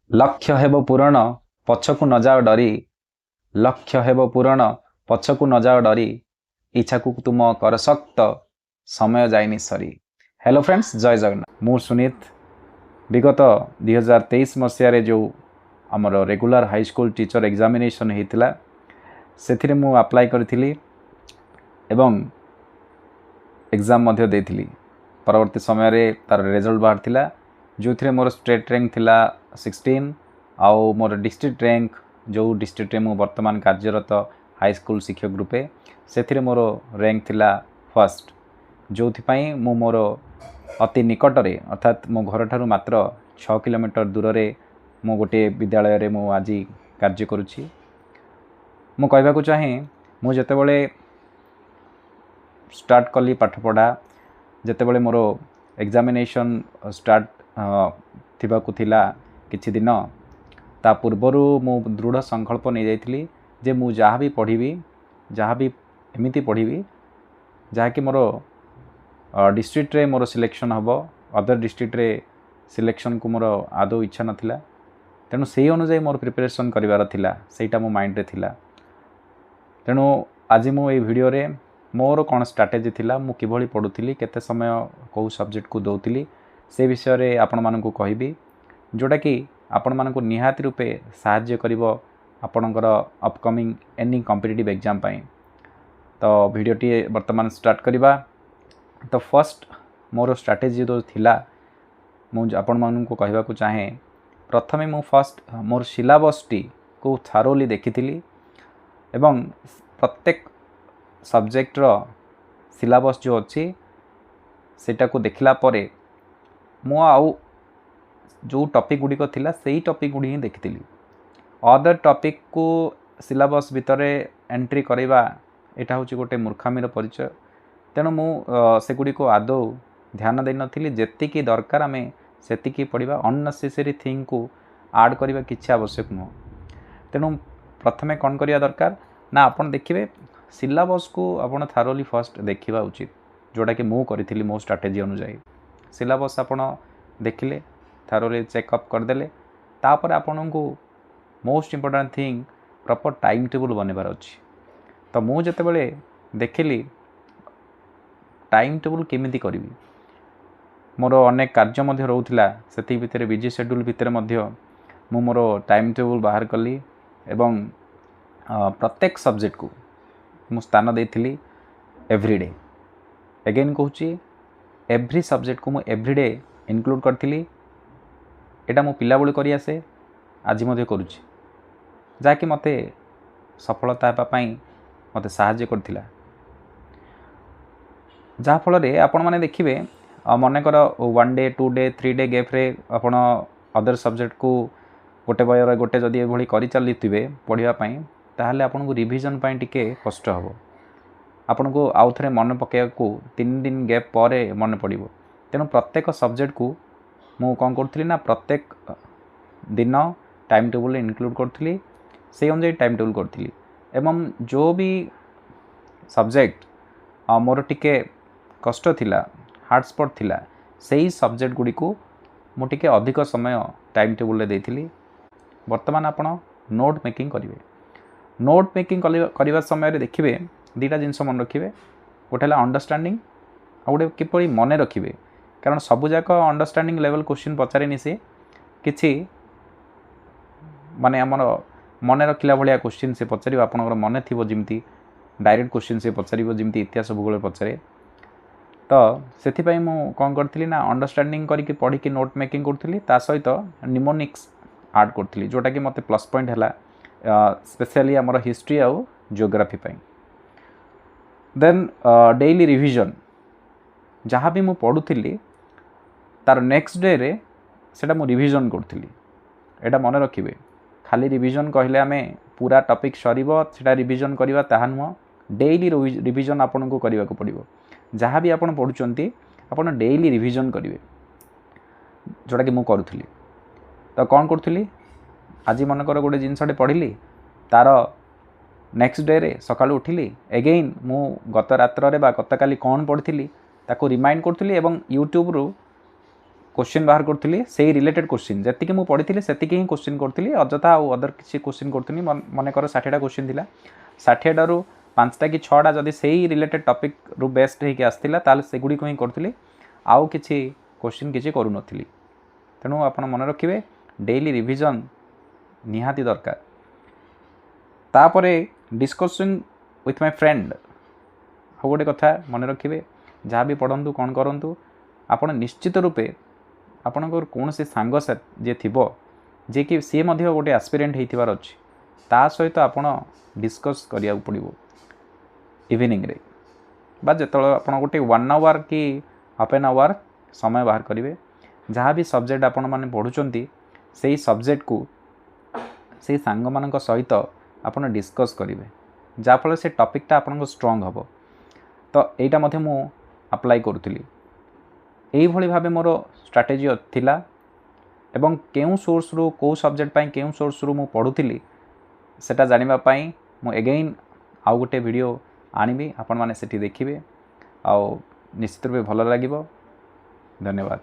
ଲକ୍ଷ୍ୟ ହେବ ପୂରଣ ପଛକୁ ନ ଯାଅ ଡରି ଲକ୍ଷ୍ୟ ହେବ ପୂରଣ ପଛକୁ ନ ଯାଅ ଡରି ଇଚ୍ଛାକୁ ତୁମ କର ଶକ୍ତ ସମୟ ଯାଇନି ସରି। हेलो फ्रेंड्स जय जगन्नाथ मु सुनीत विगत 2023 मसीह जो आमर regular high school teacher examination होता से मु अप्लाई करी एवं एग्जाम मध्य देथिली। परवर्ती समय रे तार रिजल्ट बाहर थिला जो थे मोर स्टेट रैंक थिला 16 आउ मोर डिस्ट्रिक्ट रैंक जो डिस्ट्रिक्ट रे मु वर्तमान कार्यरत हाई स्कूल शिक्षक ग्रुपे से मोर रैंक थिला फर्स्ट जो मु मोर अति निकटरे अर्थात मो घर ठारू मात्र 6 किलोमीटर दूर रे मु गोटे विद्यालय रे मु आज कार्य करुछि। मु कहबा को चाहे मु जेतेबेले स्टार्ट कली पाठ पढ़ा जेतेबेले मोर एग्जामिनेशन स्टार्ट थिबा को थिला किछि दिन ता पूर्वरु मु दृढ़ संकल्प नहीं जाइथिली जे मु जहाँ भी पढ़ी जहाँ भी एमिति पढ़ी जहाँकि मोर डिस्ट्रिक्ट रे मोर सिलेक्शन हम अदर डिस्ट्रिक्ट रे सिलेक्शन को मोर आदौ इच्छा नाथिला तेणु से अनुसार मोर प्रिपरेशन करिवार थिला सेटा मो माइंड रे थिला। तेणु आज मु ए वीडियो रे मोर कौन स्ट्राटेजी थिला मु किभली पढ़ुथिली केते समय को सब्जेक्ट को दउथिली से विषय रे आपण मानकु कहिबी जोटा कि आपण मानकु निहाती रूपे सहाय्य करिवो आपणकर अपकमिंग एनी कॉम्पिटिटिव एग्जाम पई। तो वीडियोटी वर्तमान स्टार्ट करिबा। तो फर्स्ट मोर स्ट्राटेजी जो थिला मुझे आपण मानकु कहबा को चाहे प्रथमे मु फर्स्ट मोर सिलेबस टी को थारोली देखिथिली एवं प्रत्येक सब्जेक्ट रो सिलेबस जो अच्छी सेटा को देखला परे मु आउ जो टॉपिक गुडी को थिला सेही टॉपिक गुडी ही देखिथिली। अदर टॉपिक को सिलेबस भितरे एंट्री करैबा एटा होची गोटे मूर्खामीर परिचय। तेणु मु सेगुड़ी को आदौ ध्यान दे नथिली जेतिकी दरकार आमे सेतिकी पढ़िबा अननेसेसरी थिंग को ऐड करबा किछि आवश्यक नुह। तेणु प्रथमे कौन करिया दरकार ना आपण देखिबे सिलेबस को आपण थारोली फर्स्ट देखिबा उचित जोटा कि मु करिथिली मो स्ट्रेटजी अनुसार सिलेबस आपण देखिले थारोली चेकअप करदेले तापर आपण को most important thing proper time table बनेबार अछि। तो मु जेतेबेले देखिली टाइम टेबल केमिति करी मोर अनेक कार्य मध्य रोला से भितर बिजी शेड्यूल भितर मध्य मु मोर टाइम टेबल बाहर कली एवं प्रत्येक सब्जेक्ट को मु स्थान देथिली एवरीडे अगेन कहूँ एवरी सब्जेक्ट को मु एवरीडे इनक्लूड करथिली। एटा मो पिला बेलू करी आसे आज मध्य करूची जाकि मते सफलता हेबा पई मते सहाय्य करथिला। जहाँ फल आपण मैंने देखिए मनकर 1 डे 2 डे 3 डे गैप रे आपण अदर सब्जेक्ट को गोटे बयर गोटे जदि एभली करि चलिथिबे पढ़ियापाई ताहले आपन को रिवीजन पाई टिके कष्ट हबो। आपन को आउ थरे मन पकेया को 3 दिन गैप परे मन पड़िबो। तेणु प्रत्येक सब्जेक्ट को मु कौन करथिली ना प्रत्येक दिन टाइम टेबल इनक्लूड करथिली से अनुसार टाइम टेबल करथिली एवं जो भी सब्जेक्ट मोर टिके कष्ट थिला हार्ड स्पॉट थिला सही सब्जेक्ट गुडी को मु टिके अधिक समय टाइम टेबल देथिली। वर्तमान आपण नोट मेकिंग करिवे नोट मेकिंग करबा समय रे देखिबे दीटा जिंस मन रखिबे गोटे हला अंडरस्टैंडिंग आ गोटे किपरि मने रखिबे कारण सब जाक अंडरस्टैंडिंग लेवल क्वेश्चन पचारेनी से किछि माने हमर मने रखिला भलिया क्वेश्चन से पचारिबा आपनकर मने थिबो जिमती डायरेक्ट क्वेश्चन से पचारिबो जिमती इतिहास भूगोल पचारे। तो से मु कौन करी ना अंडरस्टैंडिंग करके पढ़ी की नोट मेकिंग करी सहित निमोनिक्स ऐड करी जोटा कि मते प्लस पॉइंट है स्पेशली आमर हिस्ट्री आउ जियोग्राफी पाई। देन डेली रिवीजन जहाँ भी मु पढ़ुली तार नेक्स्ट डे रे सेटा मु रिवीजन करी एटा मन रखिए खाली रिवीजन कहले आमे पूरा टॉपिक सरीबो सेटा रिवीजन करबा ताहा नुह डेली रिवीजन आपन को करबा को पड़िबो। जहाँ भी आपन पढ़ुचंती आपन डेली रिवीजन करिवे जोटा कि मु करूथली। तो कौन करूथली आज मनकर गोटे जिनसटे पढ़िली तार नेक्स्ट डे रे सकाळु उठिली अगेन मु गत रात्र रे बा गत काली कौन पढ़िली ताको रिमाइंड करथली एवं यूट्यूब रु क्वेश्चन बाहर करी से रिलेटेड क्वेश्चन जी मुझे पढ़ी से ही क्वेश्चन करी अजथा आउ अदर किसी क्वेश्चन करी मनकर 60टा क्वेश्चन थी 60टारू 5टा कि 6टा जदि से रिलेटेड टॉपिक रु बेस्ट होकर आसाला ताल से गुड़ी ही करी आउ किसी क्वेश्चन किसी करूँ तेणु आप मन रखिए डेली रिविजन निहाती दरकार तापरे डिस्कशन विथ माय फ्रेंड आ गोटे कथा मन रखिए जहाँ भी पढ़ु कौन करूँ आपण निश्चित रूपे आपणकर कौन से सांग जी थी जे कि सी गोटे एस्पिरेंट होइथिबार अछि ता सहित आपण डिस्कस करिया पड़ो इवनिंग रे बा जिते आप गोटे 1 आवर कि हाफ एन आवर समय बाहर करेंगे जहाँ भी सब्जेक्ट आपण मैंने पढ़ुंट से सब्जेक्ट को से सांग मान सहित आप डिस्कस करेंगे जहाँफल से टॉपिकटा आपन स्ट्रंग हम तो यहीटा मु अप्लाई करूली यही भाव मोर स्ट्राटेजी थिला एवं केउ सोर्स रु को सब्जेक्ट पाई केउ सोर्स रु मु पढ़ुली सेटा जानिबा पाई मु एगेन आउ गोटे वीडियो आनिबी आपण माने सेठी देखिबे आ निश्चित रूपे भल लागिबो। धन्यवाद।